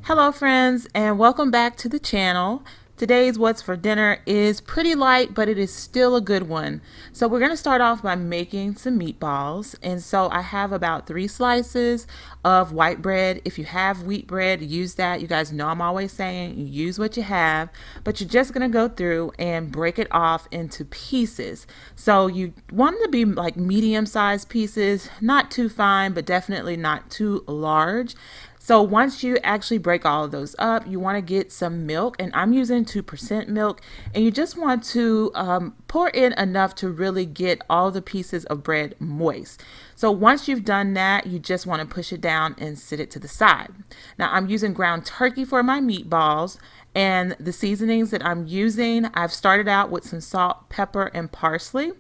Hello friends, and welcome back to the channel. Today's what's for dinner is pretty light, but it is still a good one. So we're going to start off by making some meatballs. And so I have about 3 slices of white bread. If you have wheat bread, use that. You guys know I'm always saying use what you have, but you're just going to go through and break it off into pieces. So you want them to be like medium-sized pieces, not too fine, but definitely not too large. So once you actually break all of those up, you want to get some milk, and I'm using 2% milk, and you just want to pour in enough to really get all the pieces of bread moist. So once you've done that, you just want to push it down and sit it to the side. Now I'm using ground turkey for my meatballs, and the seasonings that I'm using, I've started out with some salt, pepper, and parsley.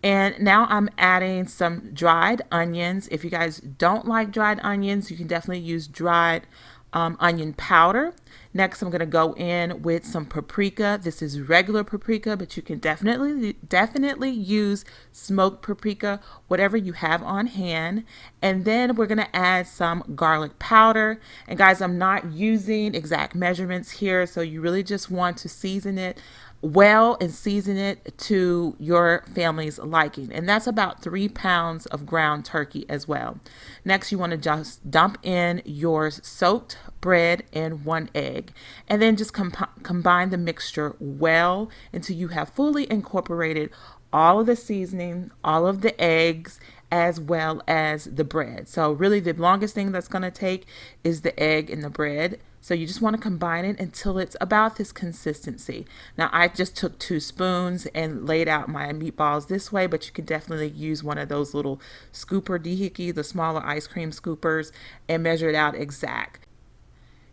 And now I'm adding some dried onions. If you guys don't like dried onions, you can definitely use dried onion powder. Next, I'm going to go in with some paprika. This is regular paprika, but you can definitely use smoked paprika, whatever you have on hand. And then we're going to add some garlic powder. And guys, I'm not using exact measurements here, so you really just want to season it well and season it to your family's liking. And that's about 3 pounds of ground turkey as well. Next, you want to just dump in your soaked bread and 1 egg, and then just combine the mixture well until you have fully incorporated all of the seasoning, all of the eggs, as well as the bread. So really the longest thing that's going to take is the egg and the bread. So you just want to combine it until it's about this consistency. Now I just took 2 spoons and laid out my meatballs this way, but you can definitely use one of those little scooper doohickey, the smaller ice cream scoopers, and measure it out exact.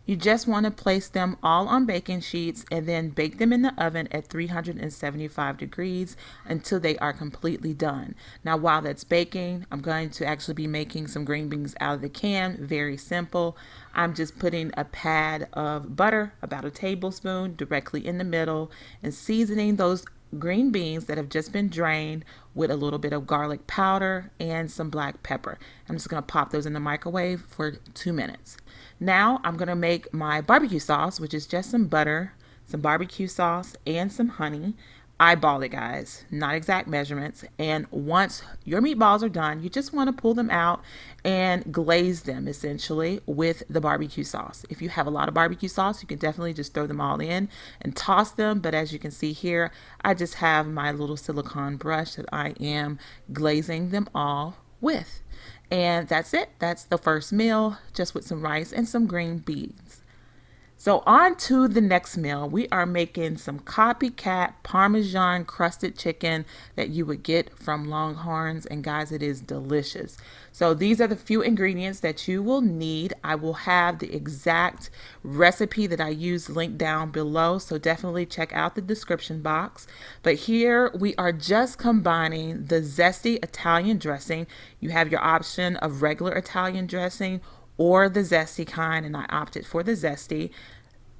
You just want to place them all on baking sheets and then bake them in the oven at 375 degrees until they are completely done. Now, while that's baking, I'm going to actually be making some green beans out of the can. Very simple. I'm just putting a pad of butter, about a tablespoon, directly in the middle, and seasoning those green beans that have just been drained with a little bit of garlic powder and some black pepper. I'm just going to pop those in the microwave for 2 minutes. Now I'm going to make my barbecue sauce, which is just some butter, some barbecue sauce, and some honey. Eyeball it, guys, not exact measurements. And once your meatballs are done, you just want to pull them out and glaze them essentially with the barbecue sauce. If you have a lot of barbecue sauce, you can definitely just throw them all in and toss them. But as you can see here, I just have my little silicone brush that I am glazing them all with. And that's it. That's the first meal, just with some rice and some green beans. So on to the next meal. We are making some Copycat Parmesan Crusted chicken that you would get from Longhorns. And guys, it is delicious. So these are the few ingredients that you will need. I will have the exact recipe that I use linked down below. So definitely check out the description box. But here we are just combining the zesty Italian dressing. You have your option of regular Italian dressing or the zesty kind, and I opted for the zesty.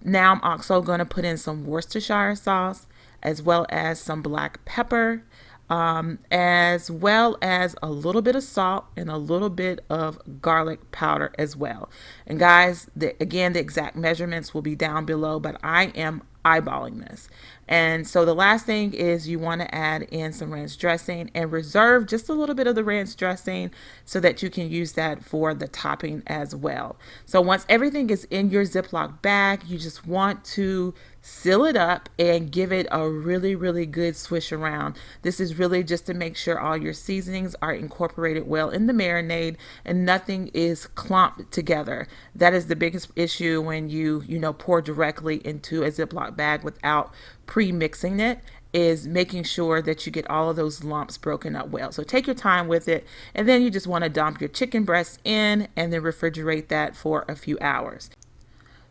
Now I'm also going to put in some Worcestershire sauce, as well as some black pepper, as well as a little bit of salt and a little bit of garlic powder as well. And guys, again, the exact measurements will be down below, but I am eyeballing this. And so the last thing is you want to add in some ranch dressing and reserve just a little bit of the ranch dressing so that you can use that for the topping as well. So once everything is in your Ziploc bag, you just want to seal it up and give it a really good swish around. This is really just to make sure all your seasonings are incorporated well in the marinade and nothing is clumped together. That is the biggest issue when you pour directly into a Ziploc bag without pre-mixing it, is making sure that you get all of those lumps broken up well. So take your time with it, and then you just want to dump your chicken breasts in and then refrigerate that for a few hours.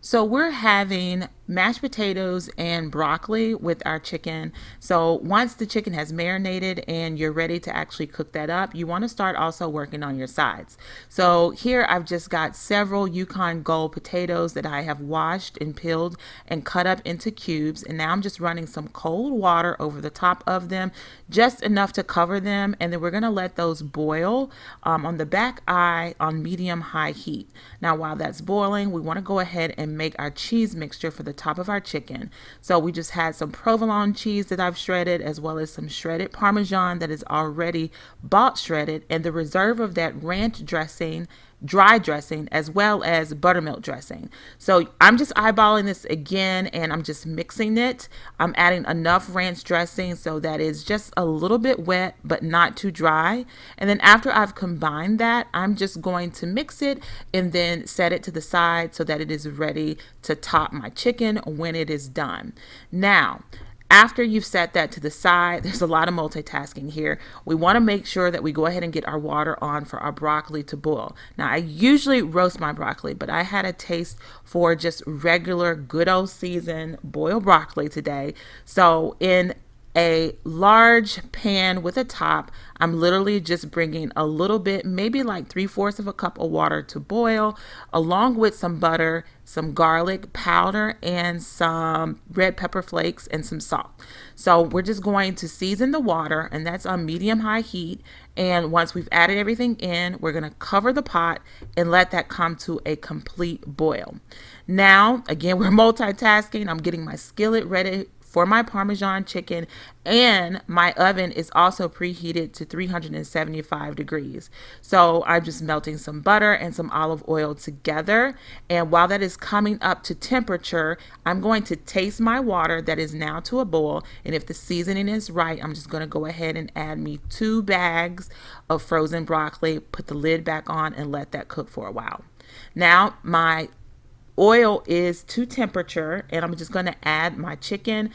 So we're having mashed potatoes and broccoli with our chicken. So once the chicken has marinated and you're ready to actually cook that up, you want to start also working on your sides. So here I've just got several Yukon Gold potatoes that I have washed and peeled and cut up into cubes. And now I'm just running some cold water over the top of them, just enough to cover them. And then we're going to let those boil on the back eye on medium-high heat. Now while that's boiling, we want to go ahead and make our cheese mixture for the top of our chicken. So we just had some provolone cheese that I've shredded, as well as some shredded Parmesan that is already bought shredded, and the reserve of that ranch dressing, dry dressing, as well as buttermilk dressing. So I'm just eyeballing this again and I'm just mixing it. I'm adding enough ranch dressing so that it's just a little bit wet but not too dry. And then after I've combined that, I'm just going to mix it and then set it to the side so that it is ready to top my chicken when it is done. Now, after you've set that to the side, there's a lot of multitasking here. We want to make sure that we go ahead and get our water on for our broccoli to boil. Now, I usually roast my broccoli, but I had a taste for just regular good old seasoned boiled broccoli today. So in a large pan with a top, I'm literally just bringing a little bit, maybe like 3/4 of a cup of water to boil, along with some butter, some garlic powder, and some red pepper flakes and some salt. So we're just going to season the water, and that's on medium-high heat. And once we've added everything in, we're going to cover the pot and let that come to a complete boil. Now, again, we're multitasking. I'm getting my skillet ready for my Parmesan chicken, and my oven is also preheated to 375 degrees. So I'm just melting some butter and some olive oil together, and while that is coming up to temperature, I'm going to taste my water that is now to a boil, and if the seasoning is right, I'm just going to go ahead and add me 2 bags of frozen broccoli, put the lid back on, and let that cook for a while. Now my oil is to temperature, and I'm just going to add my chicken.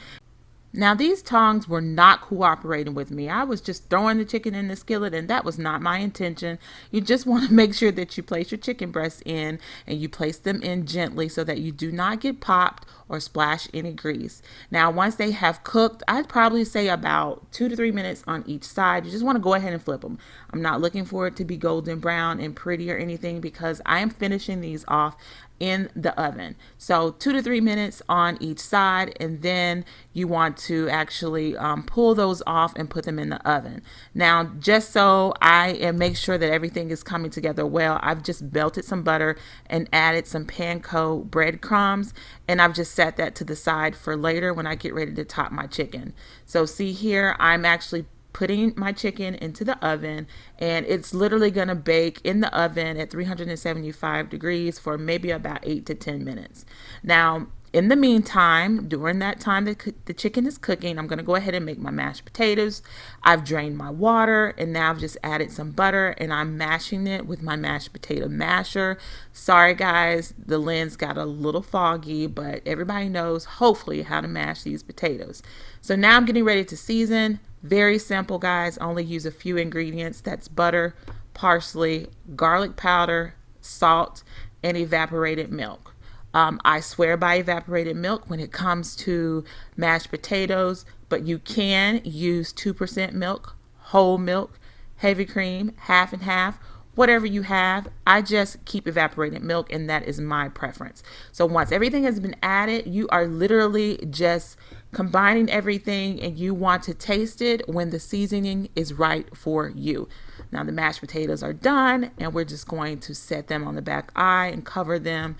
Now these tongs were not cooperating with me. I was just throwing the chicken in the skillet, and that was not my intention. You just want to make sure that you place your chicken breasts in and you place them in gently so that you do not get popped or splash any grease. Now once they have cooked, I'd probably say about 2 to 3 minutes on each side. You just want to go ahead and flip them. I'm not looking for it to be golden brown and pretty or anything because I am finishing these off in the oven. So 2 to 3 minutes on each side, and then you want to actually pull those off and put them in the oven. Now just so I make sure that everything is coming together well, I've just melted some butter and added some panko breadcrumbs, and I've just set that to the side for later when I get ready to top my chicken. So see here, I'm actually putting my chicken into the oven, and it's literally going to bake in the oven at 375 degrees for maybe about 8 to 10 minutes. Now in the meantime, during that time that the chicken is cooking, I'm going to go ahead and make my mashed potatoes. I've drained my water, and now I've just added some butter, and I'm mashing it with my mashed potato masher. Sorry guys, the lens got a little foggy, but everybody knows hopefully how to mash these potatoes. So now I'm getting ready to season. Very simple, guys. Only use a few ingredients. That's butter, parsley, garlic powder, salt, and evaporated milk. I swear by evaporated milk when it comes to mashed potatoes, but you can use 2% milk, whole milk, heavy cream, half and half, whatever you have. I just keep evaporated milk, and that is my preference. So once everything has been added, you are literally just combining everything, and you want to taste it when the seasoning is right for you. Now the mashed potatoes are done, and we're just going to set them on the back eye and cover them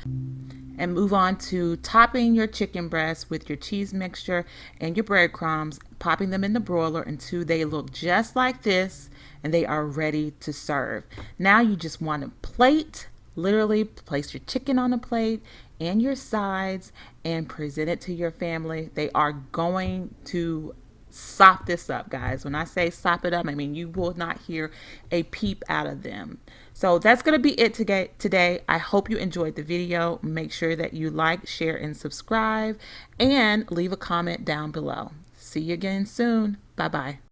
and move on to topping your chicken breast with your cheese mixture and your breadcrumbs, popping them in the broiler until they look just like this and they are ready to serve. Now you just want to plate, literally place your chicken on a plate and your sides and present it to your family. They are going to sop this up, guys. When I say sop it up, I mean you will not hear a peep out of them. So that's going to be it today. I hope you enjoyed the video. Make sure that you like, share, and subscribe, and leave a comment down below. See you again soon. Bye-bye.